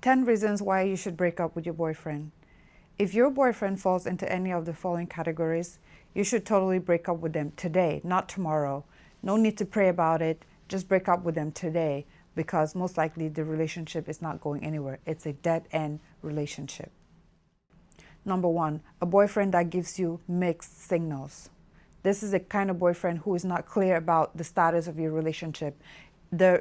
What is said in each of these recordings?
10 reasons why you should break up with your boyfriend. If your boyfriend falls into any of the following categories, you should totally break up with them today, not tomorrow. No need to pray about it. Just break up with them today, because most likely the relationship is not going anywhere. It's a dead-end relationship. Number one, a boyfriend that gives you mixed signals. This is a kind of boyfriend who is not clear about the status of your relationship.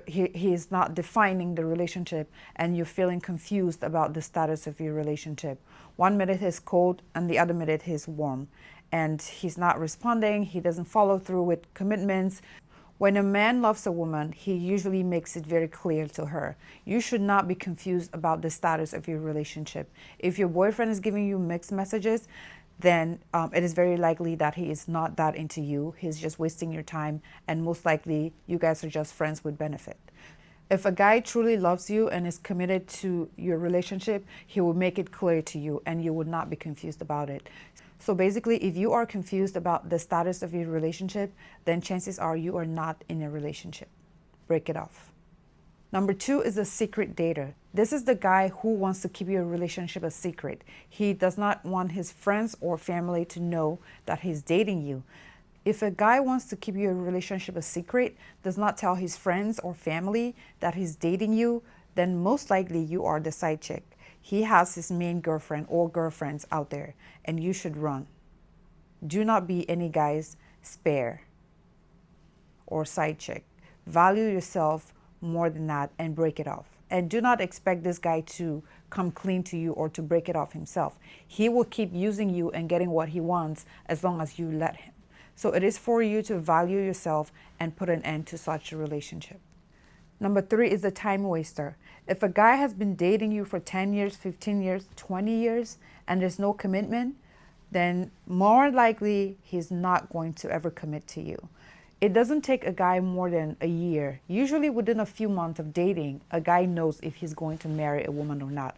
He is not defining the relationship, and you're feeling confused about the status of your relationship. 1 minute he's cold and the other minute he's warm, and he's not responding. He doesn't follow through with commitments. When a man loves a woman, he usually makes it very clear to her. You should not be confused about the status of your relationship. If your boyfriend is giving you mixed messages, then it is very likely that he is not that into you. He's just wasting your time, and most likely you guys are just friends with benefit. If a guy truly loves you and is committed to your relationship, he will make it clear to you and you would not be confused about it. So basically, if you are confused about the status of your relationship, then chances are you are not in a relationship. Break it off. Number two is a secret dater. This is the guy who wants to keep your relationship a secret. He does not want his friends or family to know that he's dating you. If a guy wants to keep your relationship a secret, does not tell his friends or family that he's dating you, then most likely you are the side chick. He has his main girlfriend or girlfriends out there, and you should run. Do not be any guy's spare or side chick. Value yourself more than that and break it off. And do not expect this guy to come clean to you or to break it off himself. He will keep using you and getting what he wants as long as you let him. So it is for you to value yourself and put an end to such a relationship. Number three is a time waster. If a guy has been dating you for 10 years, 15 years, 20 years, and there's no commitment, then more likely he's not going to ever commit to you. It doesn't take a guy more than a year. Usually within a few months of dating, a guy knows if he's going to marry a woman or not.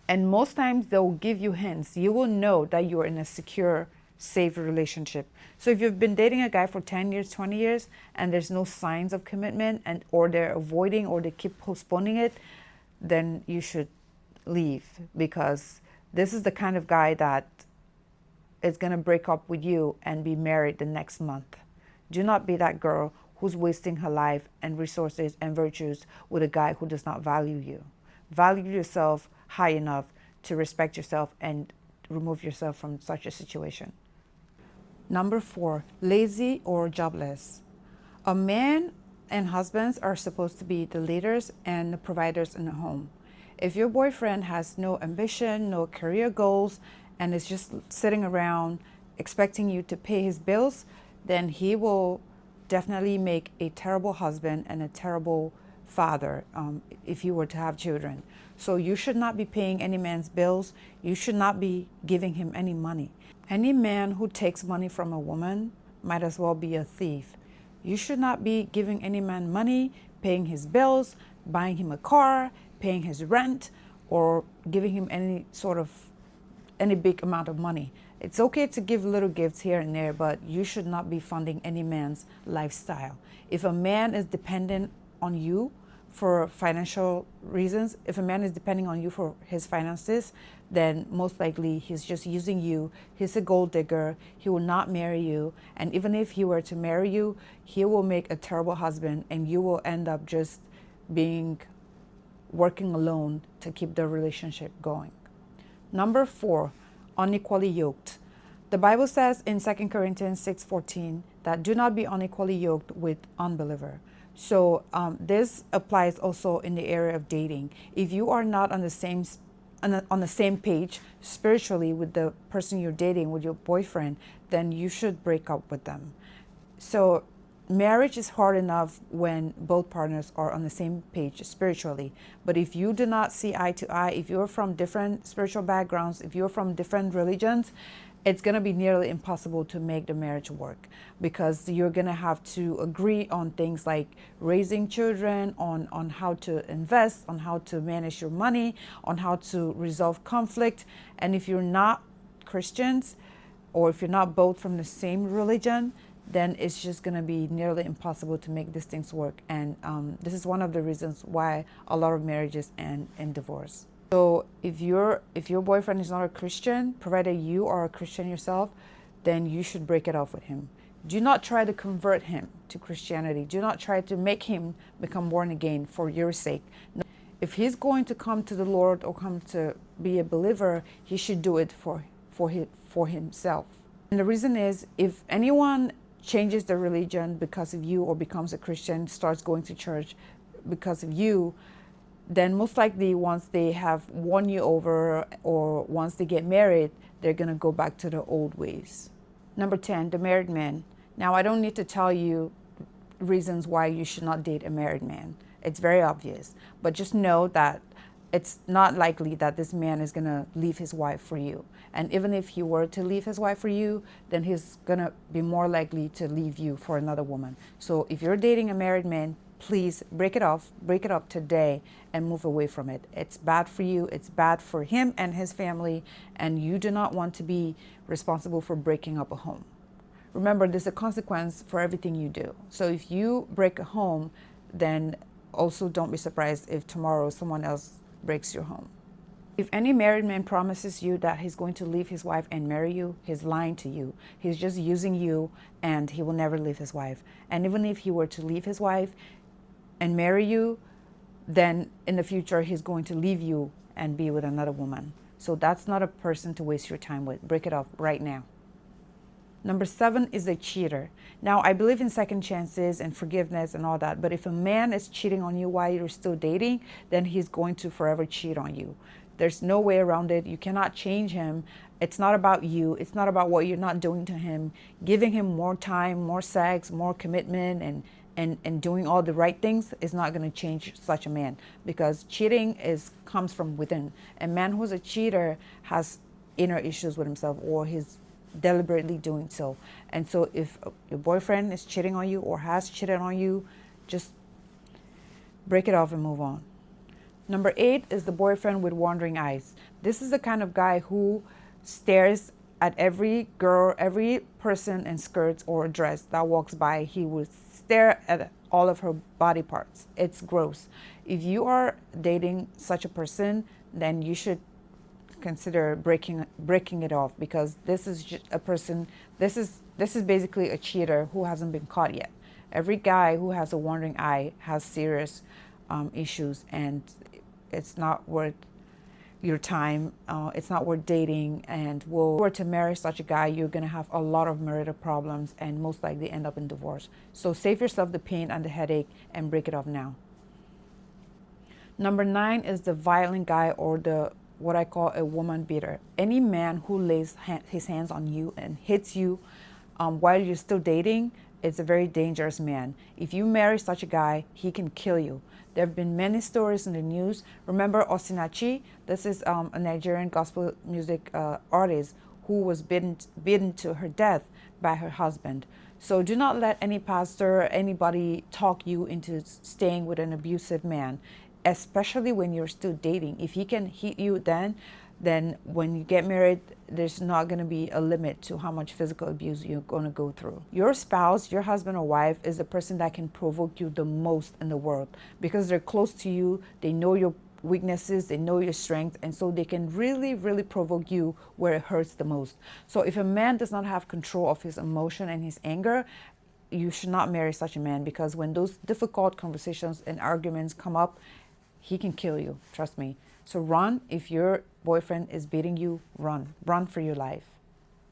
And most times they'll give you hints. You will know that you're in a secure, safe relationship. So if you've been dating a guy for 10 years, 20 years, and there's no signs of commitment, and or they're avoiding or they keep postponing it, then you should leave, because this is the kind of guy that is going to break up with you and be married the next month. Do not be that girl who's wasting her life and resources and virtues with a guy who does not value you. Value yourself high enough to respect yourself and remove yourself from such a situation. Number four, lazy or jobless. A man and husbands are supposed to be the leaders and the providers in the home. If your boyfriend has no ambition, no career goals, and is just sitting around expecting you to pay his bills, then he will definitely make a terrible husband and a terrible father if you were to have children. So you should not be paying any man's bills. You should not be giving him any money. Any man who takes money from a woman might as well be a thief. You should not be giving any man money, paying his bills, buying him a car, paying his rent, or giving him any big amount of money. It's okay to give little gifts here and there, but you should not be funding any man's lifestyle. If a man is dependent on you for financial reasons, if a man is depending on you for his finances, then most likely he's just using you. He's a gold digger. He will not marry you. And even if he were to marry you, he will make a terrible husband, and you will end up just working alone to keep the relationship going. Number four, unequally yoked. The Bible says in 2 Corinthians 6:14 that do not be unequally yoked with unbeliever. So this applies also in the area of dating. If you are not on the same page spiritually with the person you're dating, with your boyfriend, then you should break up with them. So marriage is hard enough when both partners are on the same page spiritually. But if you do not see eye to eye, if you're from different spiritual backgrounds, if you're from different religions, it's going to be nearly impossible to make the marriage work, because you're going to have to agree on things like raising children, on how to invest, on how to manage your money, on how to resolve conflict. And if you're not Christians, or if you're not both from the same religion, then it's just going to be nearly impossible to make these things work. And this is one of the reasons why a lot of marriages end in divorce. So if your boyfriend is not a Christian, provided you are a Christian yourself, then you should break it off with him. Do not try to convert him to Christianity. Do not try to make him become born again for your sake. No. If he's going to come to the Lord or come to be a believer, he should do it for himself. And the reason is, if anyone changes their religion because of you or becomes a Christian, starts going to church because of you, then most likely once they have won you over or once they get married, they're going to go back to their old ways. Number 10, the married man. Now, I don't need to tell you reasons why you should not date a married man. It's very obvious. But just know that it's not likely that this man is going to leave his wife for you. And even if he were to leave his wife for you, then he's going to be more likely to leave you for another woman. So if you're dating a married man, please break it off today and move away from it. It's bad for you. It's bad for him and his family. And you do not want to be responsible for breaking up a home. Remember, there's a consequence for everything you do. So if you break a home, then also don't be surprised if tomorrow someone else breaks your home. If any married man promises you that he's going to leave his wife and marry you, he's lying to you. He's just using you, and he will never leave his wife. And even if he were to leave his wife and marry you, then in the future he's going to leave you and be with another woman. So that's not a person to waste your time with. Break it off right now. Number 7 is a cheater. Now, I believe in second chances and forgiveness and all that, but if a man is cheating on you while you're still dating, then he's going to forever cheat on you. There's no way around it. You cannot change him. It's not about you. It's not about what you're not doing to him. Giving him more time, more sex, more commitment, and doing all the right things is not going to change such a man, because cheating comes from within. A man who's a cheater has inner issues with himself, or he's deliberately doing so. And so if your boyfriend is cheating on you or has cheated on you, just break it off and move on. Number 8 is the boyfriend with wandering eyes. This is the kind of guy who stares at every girl, every person in skirts or dress that walks by. He will stare at all of her body parts. It's gross. If you are dating such a person, then you should consider breaking it off, because this is just a person, this is basically a cheater who hasn't been caught yet. Every guy who has a wandering eye has serious issues, and it's not worth your time. It's not worth dating, and if you were to marry such a guy, you're going to have a lot of marital problems and most likely end up in divorce. So save yourself the pain and the headache and break it off now. Number 9 is the violent guy, or what I call a woman beater. Any man who lays his hands on you and hits you while you're still dating is a very dangerous man. If you marry such a guy, he can kill you. There have been many stories in the news. Remember Osinachi? This is a Nigerian gospel music artist who was beaten to her death by her husband. So do not let any pastor or anybody talk you into staying with an abusive man, especially when you're still dating. If he can hit you then when you get married, there's not going to be a limit to how much physical abuse you're going to go through. Your spouse, your husband or wife, is the person that can provoke you the most in the world, because they're close to you, they know your weaknesses, they know your strengths, and so they can really, really provoke you where it hurts the most. So if a man does not have control of his emotion and his anger, you should not marry such a man, because when those difficult conversations and arguments come up, he can kill you, trust me. So run. If your boyfriend is beating you, run. Run for your life.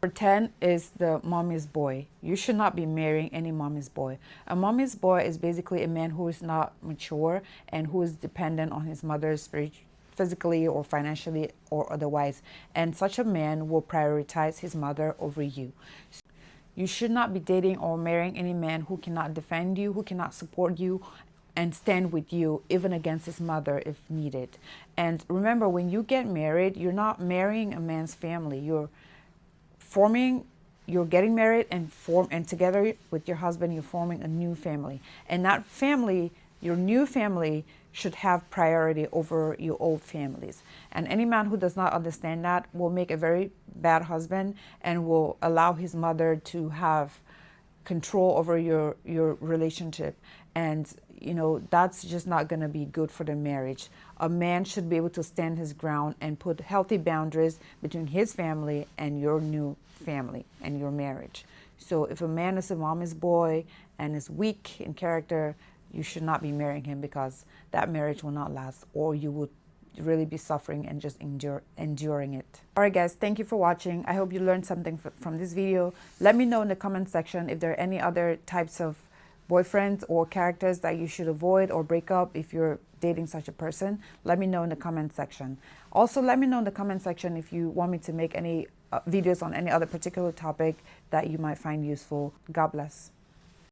Number 10 is the mommy's boy. You should not be marrying any mommy's boy. A mommy's boy is basically a man who is not mature and who is dependent on his mother physically or financially or otherwise. And such a man will prioritize his mother over you. You should not be dating or marrying any man who cannot defend you, who cannot support you, and stand with you even against his mother if needed. And remember, when you get married, you're not marrying a man's family. You're getting married and together with your husband, you're forming a new family. And that family, your new family, should have priority over your old families. And any man who does not understand that will make a very bad husband and will allow his mother to have control over your relationship, and that's just not going to be good for the marriage. A man should be able to stand his ground and put healthy boundaries between his family and your new family and your marriage. So if a man is a mama's boy and is weak in character, you should not be marrying him, because that marriage will not last, or you would really be suffering and just enduring it. All right, guys, thank you for watching. I hope you learned something from this video. Let me know in the comment section if there are any other types of boyfriends or characters that you should avoid or break up if you're dating such a person. Let me know in the comment section. Also, let me know in the comment section if you want me to make any videos on any other particular topic that you might find useful. God bless.